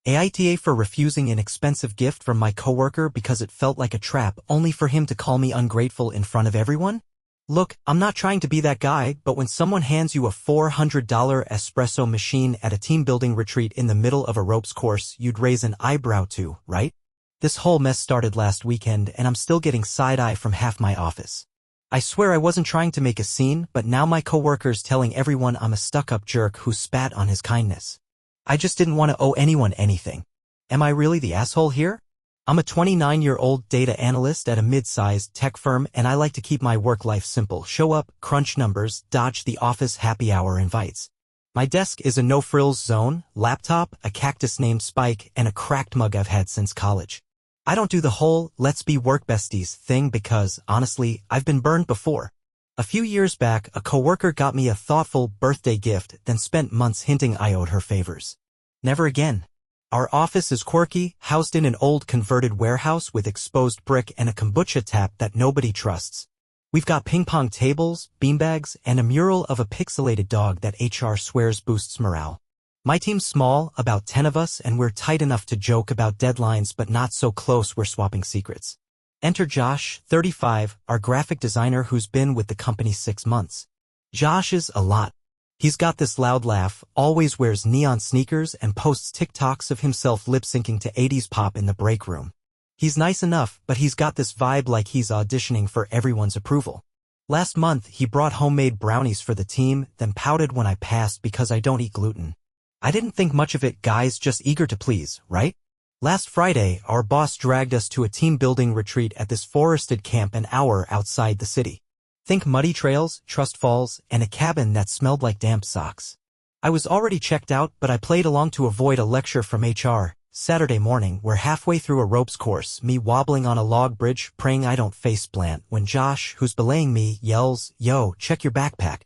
AITA for refusing an expensive gift from my coworker because it felt like a trap only for him to call me ungrateful in front of everyone? Look, I'm not trying to be that guy, but when someone hands you a $400 espresso machine at a team-building retreat in the middle of a ropes course, you'd raise an eyebrow too, right? This whole mess started last weekend and I'm still getting side-eye from half my office. I swear I wasn't trying to make a scene, but now my coworker's telling everyone I'm a stuck-up jerk who spat on his kindness. I just didn't want to owe anyone anything. Am I really the asshole here? I'm a 29-year-old data analyst at a mid-sized tech firm and I like to keep my work life simple. Show up, crunch numbers, dodge the office happy hour invites. My desk is a no-frills zone, laptop, a cactus named Spike, and a cracked mug I've had since college. I don't do the whole let's be work besties thing because, honestly, I've been burned before. A few years back, a coworker got me a thoughtful birthday gift, then spent months hinting I owed her favors. Never again. Our office is quirky, housed in an old converted warehouse with exposed brick and a kombucha tap that nobody trusts. We've got ping-pong tables, beanbags, and a mural of a pixelated dog that HR swears boosts morale. My team's small, about 10 of us, and we're tight enough to joke about deadlines but not so close we're swapping secrets. Enter Josh, 35, our graphic designer who's been with the company 6 months. Josh is a lot. He's got this loud laugh, always wears neon sneakers, and posts TikToks of himself lip-syncing to 80s pop in the break room. He's nice enough, but he's got this vibe like he's auditioning for everyone's approval. Last month, he brought homemade brownies for the team, then pouted when I passed because I don't eat gluten. I didn't think much of it, guys, just eager to please, right? Last Friday, our boss dragged us to a team-building retreat at this forested camp an hour outside the city. Think muddy trails, trust falls, and a cabin that smelled like damp socks. I was already checked out, but I played along to avoid a lecture from HR. Saturday morning, we're halfway through a ropes course, me wobbling on a log bridge, praying I don't face-plant, when Josh, who's belaying me, yells, "Yo, check your backpack."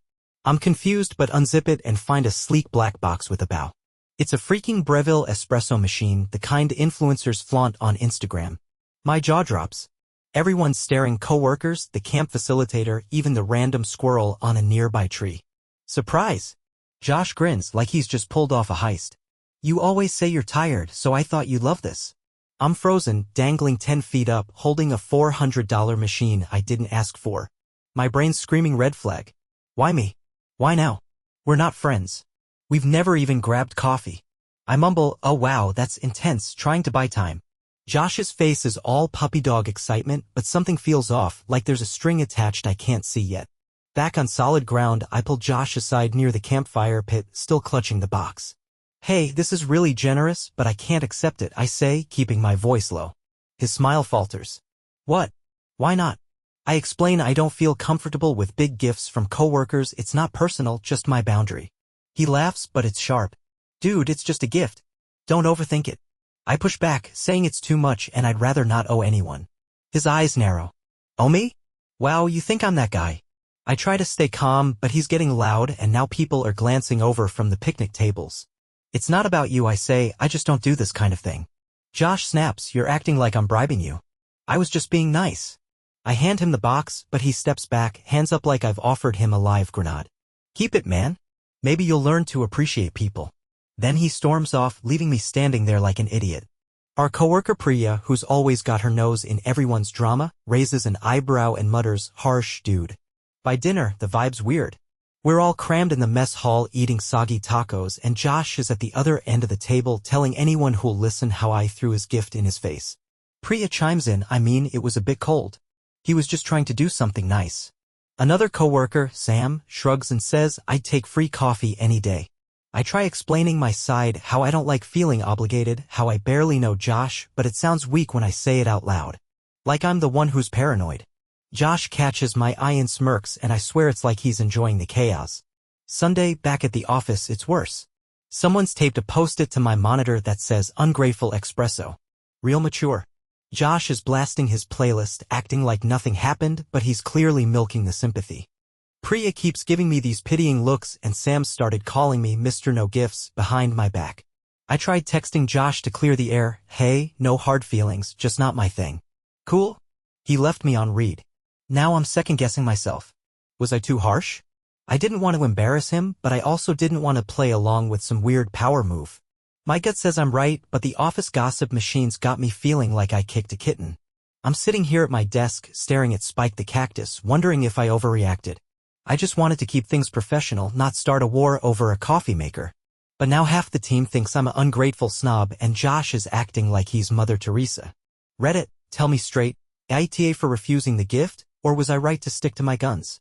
I'm confused but unzip it and find a sleek black box with a bow. It's a freaking Breville espresso machine, the kind influencers flaunt on Instagram. My jaw drops. Everyone's staring, coworkers, the camp facilitator, even the random squirrel on a nearby tree. Surprise! Josh grins like he's just pulled off a heist. You always say you're tired, so I thought you'd love this. I'm frozen, dangling 10 feet up, holding a $400 machine I didn't ask for. My brain's screaming red flag. Why me? Why now? We're not friends. We've never even grabbed coffee. I mumble, oh wow, that's intense, trying to buy time. Josh's face is all puppy dog excitement, but something feels off, like there's a string attached I can't see yet. Back on solid ground, I pull Josh aside near the campfire pit, still clutching the box. Hey, this is really generous, but I can't accept it, I say, keeping my voice low. His smile falters. What? Why not? I explain I don't feel comfortable with big gifts from coworkers, it's not personal, just my boundary. He laughs, but it's sharp. Dude, it's just a gift. Don't overthink it. I push back, saying it's too much and I'd rather not owe anyone. His eyes narrow. Owe me? Wow, you think I'm that guy. I try to stay calm, but he's getting loud and now people are glancing over from the picnic tables. It's not about you, I say, I just don't do this kind of thing. Josh snaps, you're acting like I'm bribing you. I was just being nice. I hand him the box, but he steps back, hands up like I've offered him a live grenade. Keep it, man. Maybe you'll learn to appreciate people. Then he storms off, leaving me standing there like an idiot. Our coworker Priya, who's always got her nose in everyone's drama, raises an eyebrow and mutters, harsh dude. By dinner, the vibe's weird. We're all crammed in the mess hall eating soggy tacos and Josh is at the other end of the table telling anyone who'll listen how I threw his gift in his face. Priya chimes in, I mean, it was a bit cold. He was just trying to do something nice. Another coworker, Sam, shrugs and says, I'd take free coffee any day. I try explaining my side, how I don't like feeling obligated, how I barely know Josh, but it sounds weak when I say it out loud. Like I'm the one who's paranoid. Josh catches my eye and smirks and I swear it's like he's enjoying the chaos. Sunday, back at the office, it's worse. Someone's taped a post-it to my monitor that says, ungrateful espresso. Real mature. Josh is blasting his playlist, acting like nothing happened, but he's clearly milking the sympathy. Priya keeps giving me these pitying looks and Sam started calling me Mr. No Gifts behind my back. I tried texting Josh to clear the air, hey, no hard feelings, just not my thing. Cool? He left me on read. Now I'm second-guessing myself. Was I too harsh? I didn't want to embarrass him, but I also didn't want to play along with some weird power move. My gut says I'm right, but the office gossip machines got me feeling like I kicked a kitten. I'm sitting here at my desk, staring at Spike the cactus, wondering if I overreacted. I just wanted to keep things professional, not start a war over a coffee maker. But now half the team thinks I'm an ungrateful snob and Josh is acting like he's Mother Teresa. Reddit, tell me straight, AITA for refusing the gift, or was I right to stick to my guns?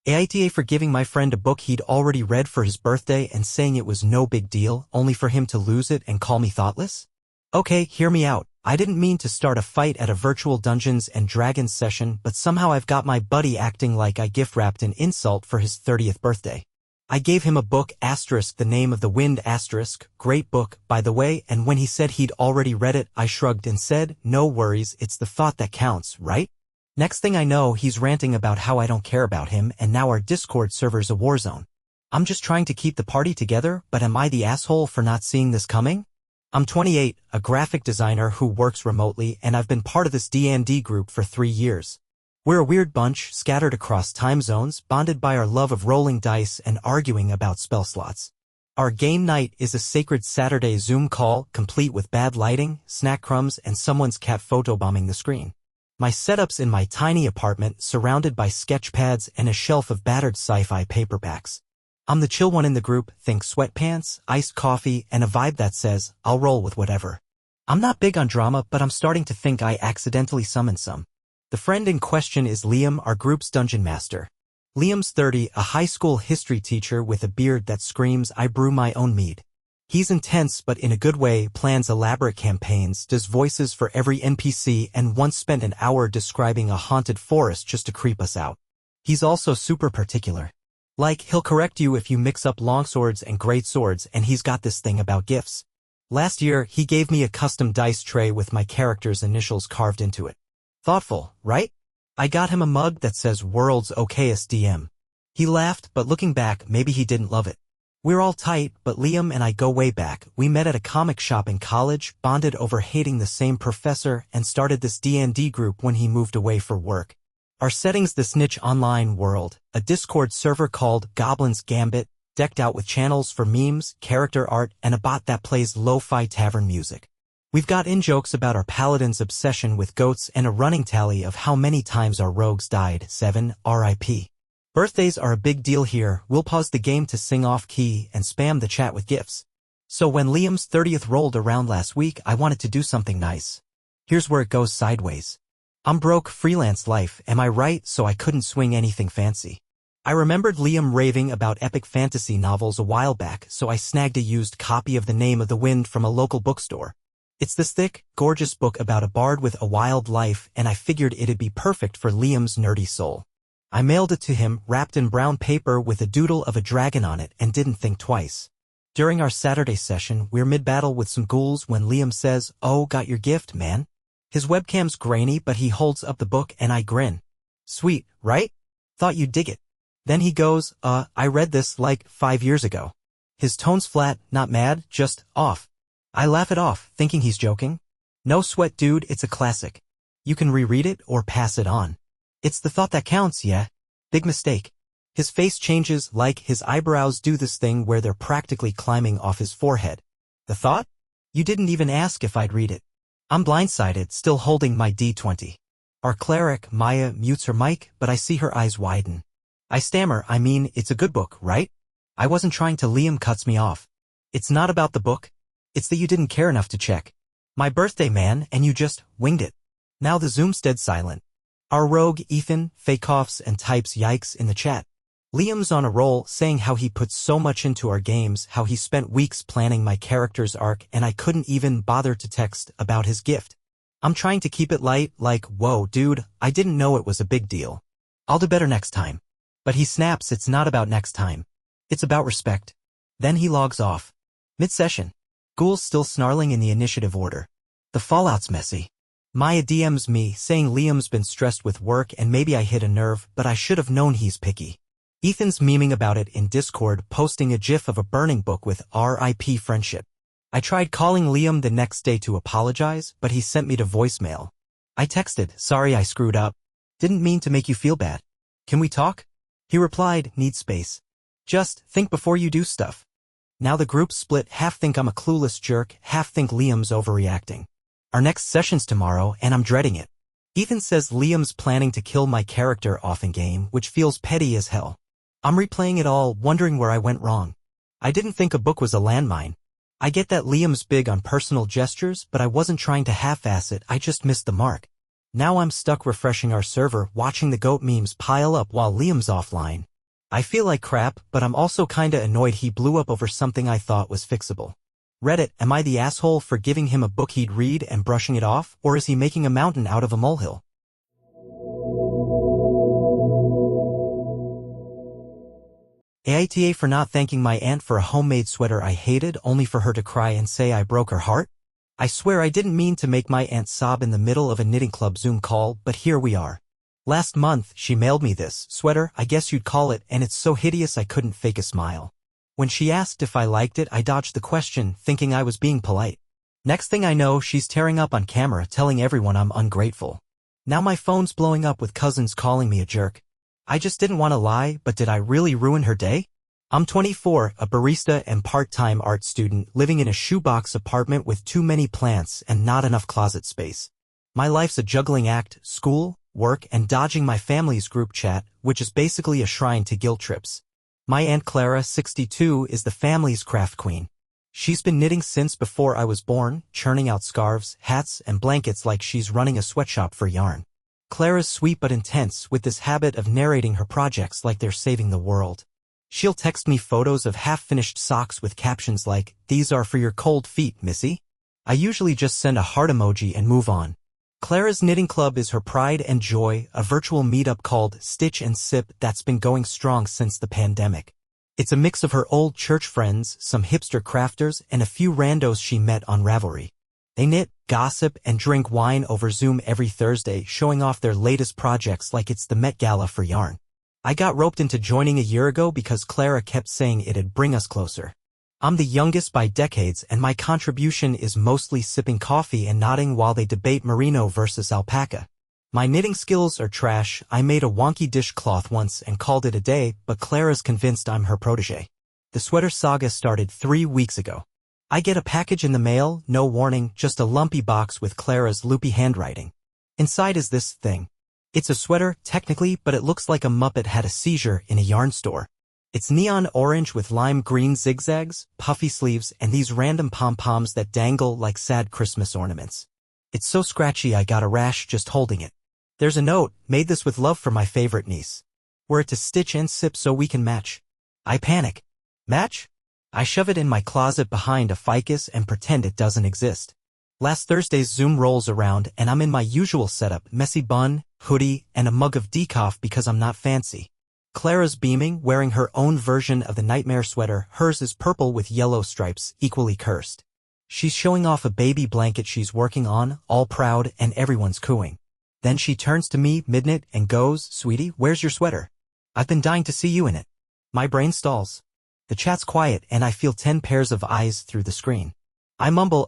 AITA for giving my friend a book he'd already read for his birthday and saying it was no big deal, only for him to lose it and call me thoughtless? Okay, hear me out. I didn't mean to start a fight at a virtual Dungeons and Dragons session, but somehow I've got my buddy acting like I gift-wrapped an insult for his 30th birthday. I gave him a book, The Name of the Wind, great book, by the way, and when he said he'd already read it, I shrugged and said, no worries, it's the thought that counts, right? Next thing I know, he's ranting about how I don't care about him, and now our Discord server's a war zone. I'm just trying to keep the party together, but am I the asshole for not seeing this coming? I'm 28, a graphic designer who works remotely, and I've been part of this D&D group for 3 years. We're a weird bunch, scattered across time zones, bonded by our love of rolling dice and arguing about spell slots. Our game night is a sacred Saturday Zoom call, complete with bad lighting, snack crumbs, and someone's cat photobombing the screen. My setup's in my tiny apartment, surrounded by sketch pads and a shelf of battered sci-fi paperbacks. I'm the chill one in the group, think sweatpants, iced coffee, and a vibe that says, I'll roll with whatever. I'm not big on drama, but I'm starting to think I accidentally summoned some. The friend in question is Liam, our group's dungeon master. Liam's 30, a high school history teacher with a beard that screams, I brew my own mead. He's intense but in a good way, plans elaborate campaigns, does voices for every NPC, and once spent an hour describing a haunted forest just to creep us out. He's also super particular. Like, he'll correct you if you mix up longswords and greatswords, and he's got this thing about gifts. Last year, he gave me a custom dice tray with my character's initials carved into it. Thoughtful, right? I got him a mug that says World's Okayest DM. He laughed, but looking back, maybe he didn't love it. We're all tight, but Liam and I go way back. We met at a comic shop in college, bonded over hating the same professor, and started this D&D group when he moved away for work. Our setting's this niche online world, a Discord server called Goblin's Gambit, decked out with channels for memes, character art, and a bot that plays lo-fi tavern music. We've got in-jokes about our paladin's obsession with goats and a running tally of how many times our rogues died, 7, RIP. Birthdays are a big deal here. We'll pause the game to sing off-key and spam the chat with gifts. So when Liam's 30th rolled around last week, I wanted to do something nice. Here's where it goes sideways. I'm broke, freelance life, am I right? So I couldn't swing anything fancy. I remembered Liam raving about epic fantasy novels a while back, so I snagged a used copy of The Name of the Wind from a local bookstore. It's this thick, gorgeous book about a bard with a wild life, and I figured it'd be perfect for Liam's nerdy soul. I mailed it to him, wrapped in brown paper with a doodle of a dragon on it, and didn't think twice. During our Saturday session, we're mid-battle with some ghouls when Liam says, "Oh, got your gift, man." His webcam's grainy, but he holds up the book and I grin. Sweet, right? Thought you'd dig it. Then he goes, I read this like 5 years ago. His tone's flat, not mad, just off. I laugh it off, thinking he's joking. No sweat, dude, it's a classic. You can reread it or pass it on. It's the thought that counts, yeah? Big mistake. His face changes, like his eyebrows do this thing where they're practically climbing off his forehead. The thought? You didn't even ask if I'd read it. I'm blindsided, still holding my D20. Our cleric, Maya, mutes her mic, but I see her eyes widen. I stammer, I mean, it's a good book, right? I wasn't trying to. Liam cuts me off. It's not about the book. It's that you didn't care enough to check. My birthday, man, and you just winged it. Now the Zoom's dead silent. Our rogue, Ethan, fake-offs and types yikes in the chat. Liam's on a roll, saying how he puts so much into our games, how he spent weeks planning my character's arc, and I couldn't even bother to text about his gift. I'm trying to keep it light, like, whoa, dude, I didn't know it was a big deal. I'll do better next time. But he snaps, it's not about next time. It's about respect. Then he logs off. Mid-session. Ghouls still snarling in the initiative order. The fallout's messy. Maya DMs me, saying Liam's been stressed with work and maybe I hit a nerve, but I should have known he's picky. Ethan's memeing about it in Discord, posting a gif of a burning book with RIP friendship. I tried calling Liam the next day to apologize, but he sent me to voicemail. I texted, sorry I screwed up. Didn't mean to make you feel bad. Can we talk? He replied, need space. Just think before you do stuff. Now the group's split, half think I'm a clueless jerk, half think Liam's overreacting. Our next session's tomorrow, and I'm dreading it. Ethan says Liam's planning to kill my character off in game, which feels petty as hell. I'm replaying it all, wondering where I went wrong. I didn't think a book was a landmine. I get that Liam's big on personal gestures, but I wasn't trying to half-ass it, I just missed the mark. Now I'm stuck refreshing our server, watching the goat memes pile up while Liam's offline. I feel like crap, but I'm also kinda annoyed he blew up over something I thought was fixable. Reddit, am I the asshole for giving him a book he'd read and brushing it off, or is he making a mountain out of a molehill? AITA for not thanking my aunt for a homemade sweater I hated only for her to cry and say I broke her heart? I swear I didn't mean to make my aunt sob in the middle of a knitting club Zoom call, but here we are. Last month, she mailed me this sweater, I guess you'd call it, and it's so hideous I couldn't fake a smile. When she asked if I liked it, I dodged the question, thinking I was being polite. Next thing I know, she's tearing up on camera telling everyone I'm ungrateful. Now my phone's blowing up with cousins calling me a jerk. I just didn't want to lie, but did I really ruin her day? I'm 24, a barista and part-time art student living in a shoebox apartment with too many plants and not enough closet space. My life's a juggling act, school, work, and dodging my family's group chat, which is basically a shrine to guilt trips. My Aunt Clara, 62, is the family's craft queen. She's been knitting since before I was born, churning out scarves, hats, and blankets like she's running a sweatshop for yarn. Clara's sweet but intense, with this habit of narrating her projects like they're saving the world. She'll text me photos of half-finished socks with captions like, "These are for your cold feet, missy." I usually just send a heart emoji and move on. Clara's knitting club is her pride and joy, a virtual meetup called Stitch and Sip that's been going strong since the pandemic. It's a mix of her old church friends, some hipster crafters, and a few randos she met on Ravelry. They knit, gossip, and drink wine over Zoom every Thursday, showing off their latest projects like it's the Met Gala for yarn. I got roped into joining a year ago because Clara kept saying it'd bring us closer. I'm the youngest by decades, and my contribution is mostly sipping coffee and nodding while they debate merino versus alpaca. My knitting skills are trash. I made a wonky dishcloth once and called it a day, but Clara's convinced I'm her protege. The sweater saga started 3 weeks ago. I get a package in the mail, no warning, just a lumpy box with Clara's loopy handwriting. Inside is this thing. It's a sweater, technically, but it looks like a Muppet had a seizure in a yarn store. It's neon orange with lime green zigzags, puffy sleeves, and these random pom-poms that dangle like sad Christmas ornaments. It's so scratchy I got a rash just holding it. There's a note, made this with love for my favorite niece. We're to stitch and sip so we can match. I panic. Match? I shove it in my closet behind a ficus and pretend it doesn't exist. Last Thursday's Zoom rolls around and I'm in my usual setup, messy bun, hoodie, and a mug of decaf because I'm not fancy. Clara's beaming, wearing her own version of the nightmare sweater. Hers is purple with yellow stripes, equally cursed. She's showing off a baby blanket she's working on, all proud, and everyone's cooing. Then she turns to me, mid-knit, and goes, "Sweetie, where's your sweater? I've been dying to see you in it." My brain stalls. The chat's quiet and I feel 10 pairs of eyes through the screen. I mumble,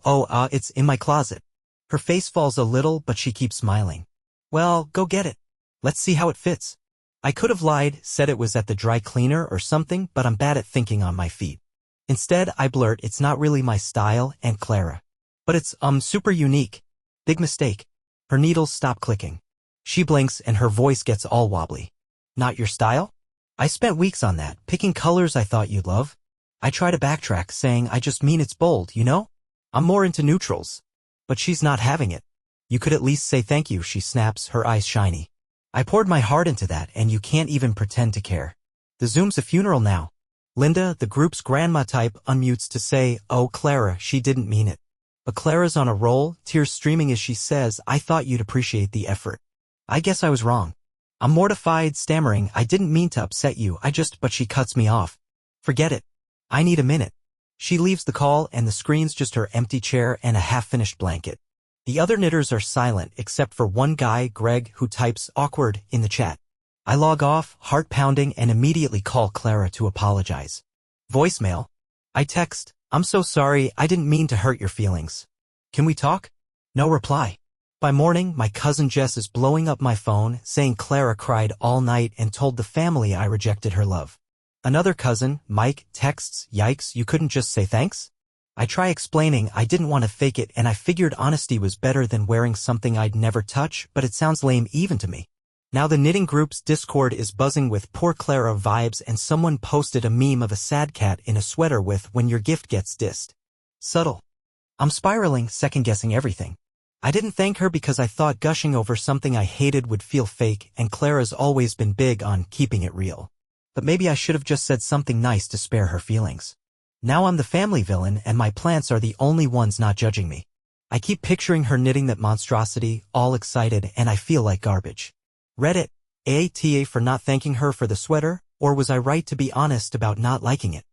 it's in my closet. Her face falls a little, but she keeps smiling. Well, go get it. Let's see how it fits. I could have lied, said it was at the dry cleaner or something, but I'm bad at thinking on my feet. Instead, I blurt, it's not really my style, Aunt Clara. But it's, super unique. Big mistake. Her needles stop clicking. She blinks and her voice gets all wobbly. Not your style? I spent weeks on that, picking colors I thought you'd love. I try to backtrack, saying I just mean it's bold, you know? I'm more into neutrals. But she's not having it. You could at least say thank you, she snaps, her eyes shiny. I poured my heart into that and you can't even pretend to care. The Zoom's a funeral now. Linda, the group's grandma type, unmutes to say, "Oh, Clara, she didn't mean it." But Clara's on a roll, tears streaming as she says, "I thought you'd appreciate the effort." I guess I was wrong. I'm mortified, stammering, "I didn't mean to upset you, but she cuts me off. Forget it. I need a minute." She leaves the call and the screen's just her empty chair and a half-finished blanket. The other knitters are silent except for one guy, Greg, who types awkward in the chat. I log off, heart pounding, and immediately call Clara to apologize. Voicemail. I text, "I'm so sorry, I didn't mean to hurt your feelings. Can we talk?" No reply. By morning, my cousin Jess is blowing up my phone, saying Clara cried all night and told the family I rejected her love. Another cousin, Mike, texts, "Yikes, you couldn't just say thanks?" I try explaining I didn't want to fake it and I figured honesty was better than wearing something I'd never touch, but it sounds lame even to me. Now the knitting group's Discord is buzzing with poor Clara vibes and someone posted a meme of a sad cat in a sweater with "when your gift gets dissed." Subtle. I'm spiraling, second-guessing everything. I didn't thank her because I thought gushing over something I hated would feel fake, and Clara's always been big on keeping it real. But maybe I should have just said something nice to spare her feelings. Now I'm the family villain and my plants are the only ones not judging me. I keep picturing her knitting that monstrosity, all excited, and I feel like garbage. Reddit, AITA for not thanking her for the sweater, or was I right to be honest about not liking it?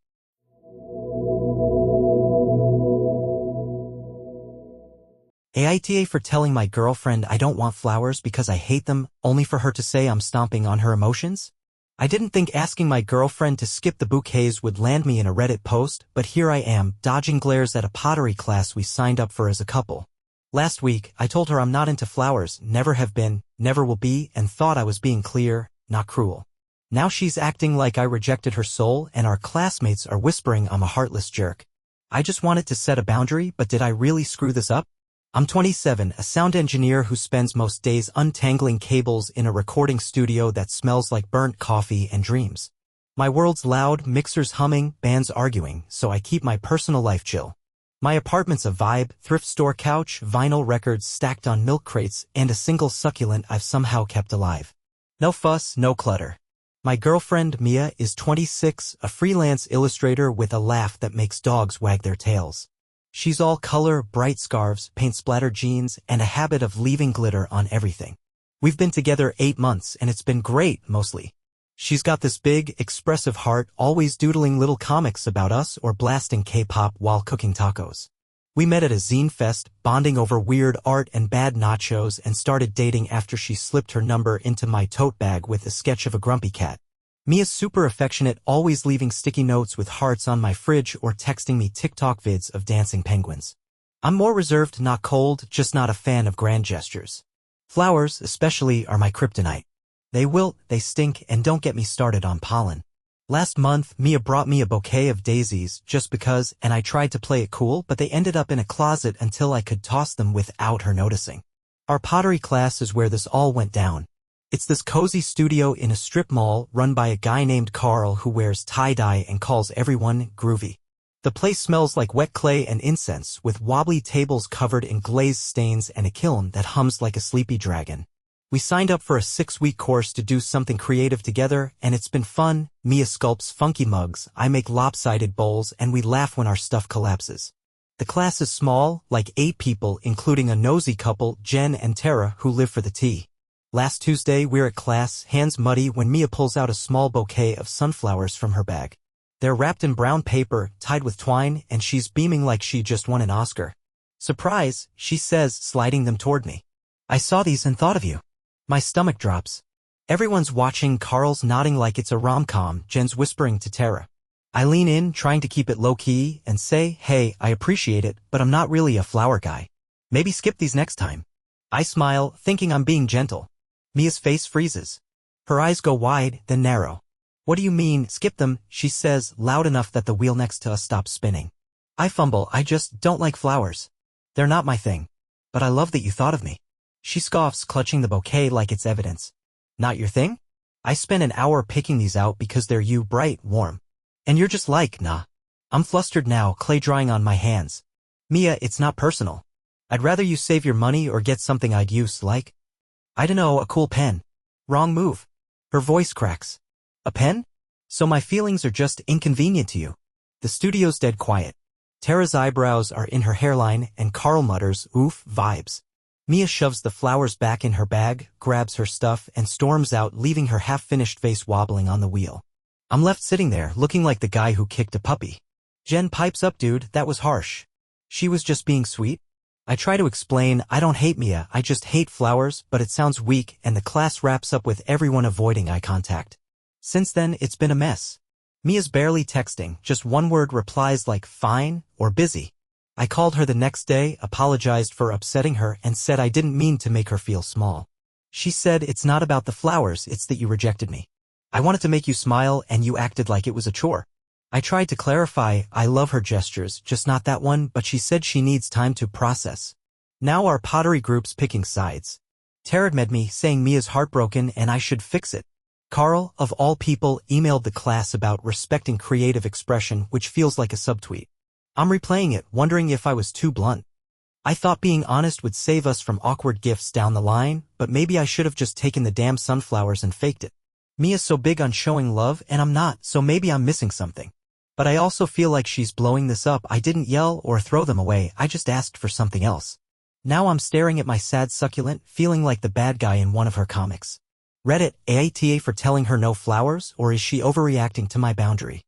AITA for telling my girlfriend I don't want flowers because I hate them, only for her to say I'm stomping on her emotions? I didn't think asking my girlfriend to skip the bouquets would land me in a Reddit post, but here I am, dodging glares at a pottery class we signed up for as a couple. Last week, I told her I'm not into flowers, never have been, never will be, and thought I was being clear, not cruel. Now she's acting like I rejected her soul and our classmates are whispering I'm a heartless jerk. I just wanted to set a boundary, but did I really screw this up? I'm 27, a sound engineer who spends most days untangling cables in a recording studio that smells like burnt coffee and dreams. My world's loud, mixers humming, bands arguing, so I keep my personal life chill. My apartment's a vibe, thrift store couch, vinyl records stacked on milk crates, and a single succulent I've somehow kept alive. No fuss, no clutter. My girlfriend, Mia, is 26, a freelance illustrator with a laugh that makes dogs wag their tails. She's all color, bright scarves, paint-splattered jeans, and a habit of leaving glitter on everything. We've been together 8 months, and it's been great, mostly. She's got this big, expressive heart, always doodling little comics about us or blasting K-pop while cooking tacos. We met at a zine fest, bonding over weird art and bad nachos, and started dating after she slipped her number into my tote bag with a sketch of a grumpy cat. Mia's super affectionate, always leaving sticky notes with hearts on my fridge or texting me TikTok vids of dancing penguins. I'm more reserved, not cold, just not a fan of grand gestures. Flowers, especially, are my kryptonite. They wilt, they stink, and don't get me started on pollen. Last month, Mia brought me a bouquet of daisies just because, and I tried to play it cool, but they ended up in a closet until I could toss them without her noticing. Our pottery class is where this all went down. It's this cozy studio in a strip mall run by a guy named Carl who wears tie-dye and calls everyone groovy. The place smells like wet clay and incense, with wobbly tables covered in glazed stains and a kiln that hums like a sleepy dragon. We signed up for a 6-week course to do something creative together, and it's been fun. Mia sculpts funky mugs, I make lopsided bowls, and we laugh when our stuff collapses. The class is small, like 8 people, including a nosy couple, Jen and Tara, who live for the tea. Last Tuesday, we're at class, hands muddy, when Mia pulls out a small bouquet of sunflowers from her bag. They're wrapped in brown paper, tied with twine, and she's beaming like she just won an Oscar. "Surprise," she says, sliding them toward me. "I saw these and thought of you." My stomach drops. Everyone's watching, Carl's nodding like it's a rom-com, Jen's whispering to Tara. I lean in, trying to keep it low-key, and say, "Hey, I appreciate it, but I'm not really a flower guy. Maybe skip these next time." I smile, thinking I'm being gentle. Mia's face freezes. Her eyes go wide, then narrow. "What do you mean, skip them?" she says, loud enough that the wheel next to us stops spinning. I fumble, "I just don't like flowers. They're not my thing. But I love that you thought of me." She scoffs, clutching the bouquet like it's evidence. "Not your thing? I spent an hour picking these out because they're you, bright, warm. And you're just like, nah." I'm flustered now, clay drying on my hands. "Mia, it's not personal. I'd rather you save your money or get something I'd use, like, I don't know, a cool pen." "Wrong move." Her voice cracks. "A pen? So my feelings are just inconvenient to you." The studio's dead quiet. Tara's eyebrows are in her hairline, and Carl mutters, "Oof, vibes." Mia shoves the flowers back in her bag, grabs her stuff, and storms out, leaving her half-finished face wobbling on the wheel. I'm left sitting there, looking like the guy who kicked a puppy. Jen pipes up, "Dude, that was harsh. She was just being sweet." I try to explain, "I don't hate Mia, I just hate flowers," but it sounds weak, and the class wraps up with everyone avoiding eye contact. Since then, it's been a mess. Mia's barely texting, just one-word replies like "fine" or "busy." I called her the next day, apologized for upsetting her, and said I didn't mean to make her feel small. She said, "It's not about the flowers, it's that you rejected me. I wanted to make you smile and you acted like it was a chore." I tried to clarify I love her gestures, just not that one, but she said she needs time to process. Now our pottery group's picking sides. Tarad med me, saying Mia's heartbroken and I should fix it. Carl, of all people, emailed the class about respecting creative expression, which feels like a subtweet. I'm replaying it, wondering if I was too blunt. I thought being honest would save us from awkward gifts down the line, but maybe I should have just taken the damn sunflowers and faked it. Mia's so big on showing love and I'm not, so maybe I'm missing something. But I also feel like she's blowing this up. I didn't yell or throw them away, I just asked for something else. Now I'm staring at my sad succulent, feeling like the bad guy in one of her comics. Reddit, AITA for telling her no flowers, or is she overreacting to my boundary?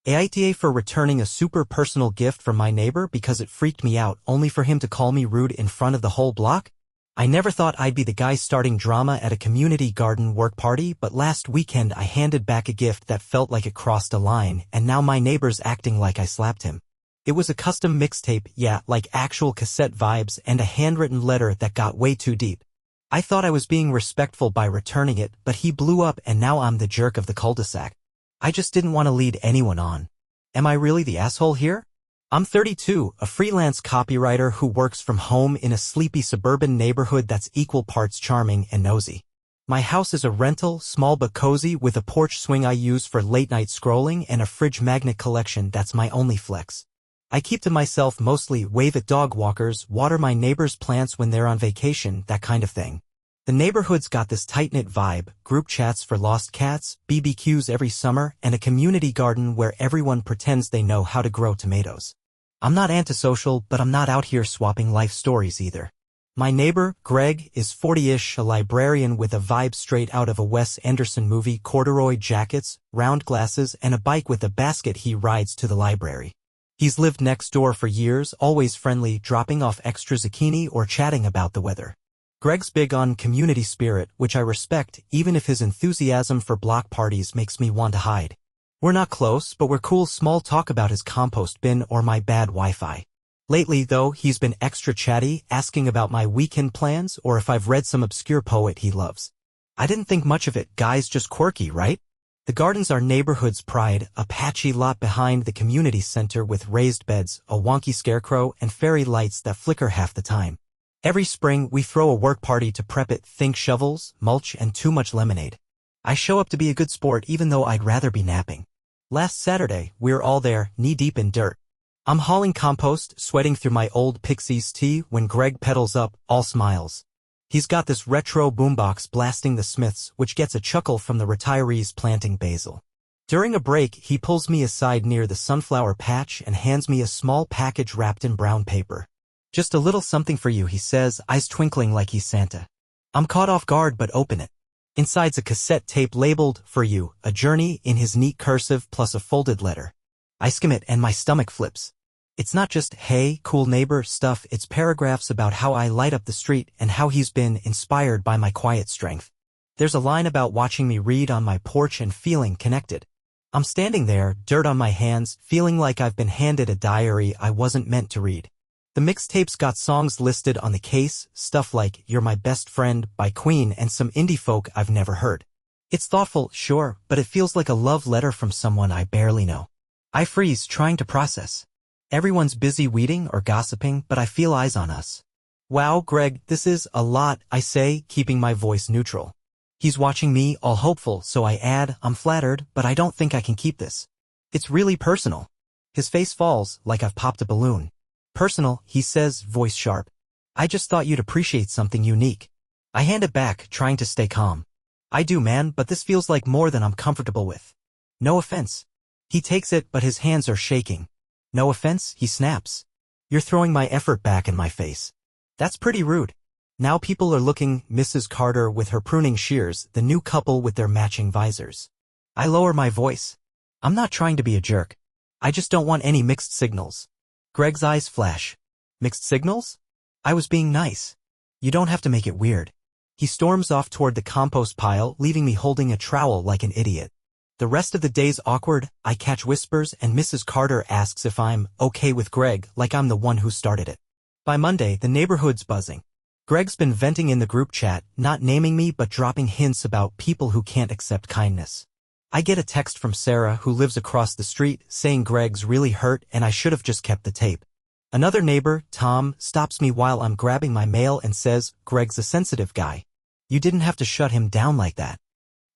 AITA for returning a super personal gift from my neighbor because it freaked me out, only for him to call me rude in front of the whole block? I never thought I'd be the guy starting drama at a community garden work party, but last weekend I handed back a gift that felt like it crossed a line, and now my neighbor's acting like I slapped him. It was a custom mixtape, yeah, like actual cassette vibes, and a handwritten letter that got way too deep. I thought I was being respectful by returning it, but he blew up and now I'm the jerk of the cul-de-sac. I just didn't want to lead anyone on. Am I really the asshole here? I'm 32, a freelance copywriter who works from home in a sleepy suburban neighborhood that's equal parts charming and nosy. My house is a rental, small but cozy, with a porch swing I use for late-night scrolling and a fridge magnet collection that's my only flex. I keep to myself mostly, wave at dog walkers, water my neighbor's plants when they're on vacation, that kind of thing. The neighborhood's got this tight-knit vibe, group chats for lost cats, BBQs every summer, and a community garden where everyone pretends they know how to grow tomatoes. I'm not antisocial, but I'm not out here swapping life stories either. My neighbor, Greg, is 40-ish, a librarian with a vibe straight out of a Wes Anderson movie, corduroy jackets, round glasses, and a bike with a basket he rides to the library. He's lived next door for years, always friendly, dropping off extra zucchini or chatting about the weather. Greg's big on community spirit, which I respect, even if his enthusiasm for block parties makes me want to hide. We're not close, but we're cool. Small talk about his compost bin or my bad Wi-Fi. Lately, though, he's been extra chatty, asking about my weekend plans or if I've read some obscure poet he loves. I didn't think much of it, guys, just quirky, right? The garden's our neighborhood's pride, a patchy lot behind the community center with raised beds, a wonky scarecrow, and fairy lights that flicker half the time. Every spring, we throw a work party to prep it, think shovels, mulch, and too much lemonade. I show up to be a good sport even though I'd rather be napping. Last Saturday, we're all there, knee-deep in dirt. I'm hauling compost, sweating through my old Pixies tee when Greg pedals up, all smiles. He's got this retro boombox blasting the Smiths, which gets a chuckle from the retirees planting basil. During a break, he pulls me aside near the sunflower patch and hands me a small package wrapped in brown paper. "Just a little something for you," he says, eyes twinkling like he's Santa. I'm caught off guard but open it. Inside's a cassette tape labeled, "For You," a journey in his neat cursive plus a folded letter. I skim it and my stomach flips. It's not just, "Hey, cool neighbor" stuff, it's paragraphs about how I light up the street and how he's been inspired by my quiet strength. There's a line about watching me read on my porch and feeling connected. I'm standing there, dirt on my hands, feeling like I've been handed a diary I wasn't meant to read. The mixtape's got songs listed on the case, stuff like "You're My Best Friend" by Queen and some indie folk I've never heard. It's thoughtful, sure, but it feels like a love letter from someone I barely know. I freeze, trying to process. Everyone's busy weeding or gossiping, but I feel eyes on us. "Wow, Greg, this is a lot," I say, keeping my voice neutral. He's watching me, all hopeful, so I add, "I'm flattered, but I don't think I can keep this. It's really personal." His face falls, like I've popped a balloon. "Personal," he says, voice sharp. "I just thought you'd appreciate something unique." I hand it back, trying to stay calm. "I do, man, but this feels like more than I'm comfortable with." "No offense." He takes it, but his hands are shaking. "No offense," he snaps. "You're throwing my effort back in my face. That's pretty rude." Now people are looking, Mrs. Carter with her pruning shears, the new couple with their matching visors. I lower my voice. I'm not trying to be a jerk. I just don't want any mixed signals. Greg's eyes flash. "Mixed signals?" I was being nice. "You don't have to make it weird." He storms off toward the compost pile, leaving me holding a trowel like an idiot. The rest of the day's awkward, I catch whispers and Mrs. Carter asks if I'm okay with Greg like I'm the one who started it. By Monday, the neighborhood's buzzing. Greg's been venting in the group chat, not naming me but dropping hints about people who can't accept kindness. I get a text from Sarah, who lives across the street, saying Greg's really hurt and I should have just kept the tape. Another neighbor, Tom, stops me while I'm grabbing my mail and says, Greg's a sensitive guy. You didn't have to shut him down like that.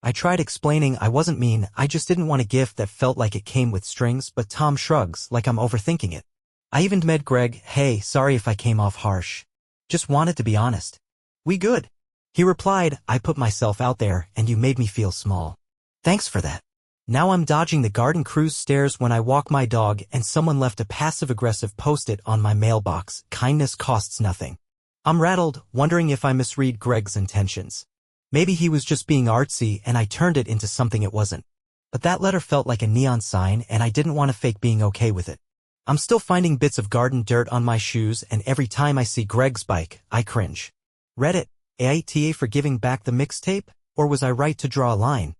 I tried explaining I wasn't mean, I just didn't want a gift that felt like it came with strings, but Tom shrugs like I'm overthinking it. I even met Greg, hey, sorry if I came off harsh. Just wanted to be honest. We good? He replied, I put myself out there and you made me feel small. Thanks for that. Now I'm dodging the garden cruise stairs when I walk my dog and someone left a passive-aggressive post-it on my mailbox, kindness costs nothing. I'm rattled, wondering if I misread Greg's intentions. Maybe he was just being artsy and I turned it into something it wasn't. But that letter felt like a neon sign and I didn't want to fake being okay with it. I'm still finding bits of garden dirt on my shoes and every time I see Greg's bike, I cringe. Reddit, AITA for giving back the mixtape? Or was I right to draw a line?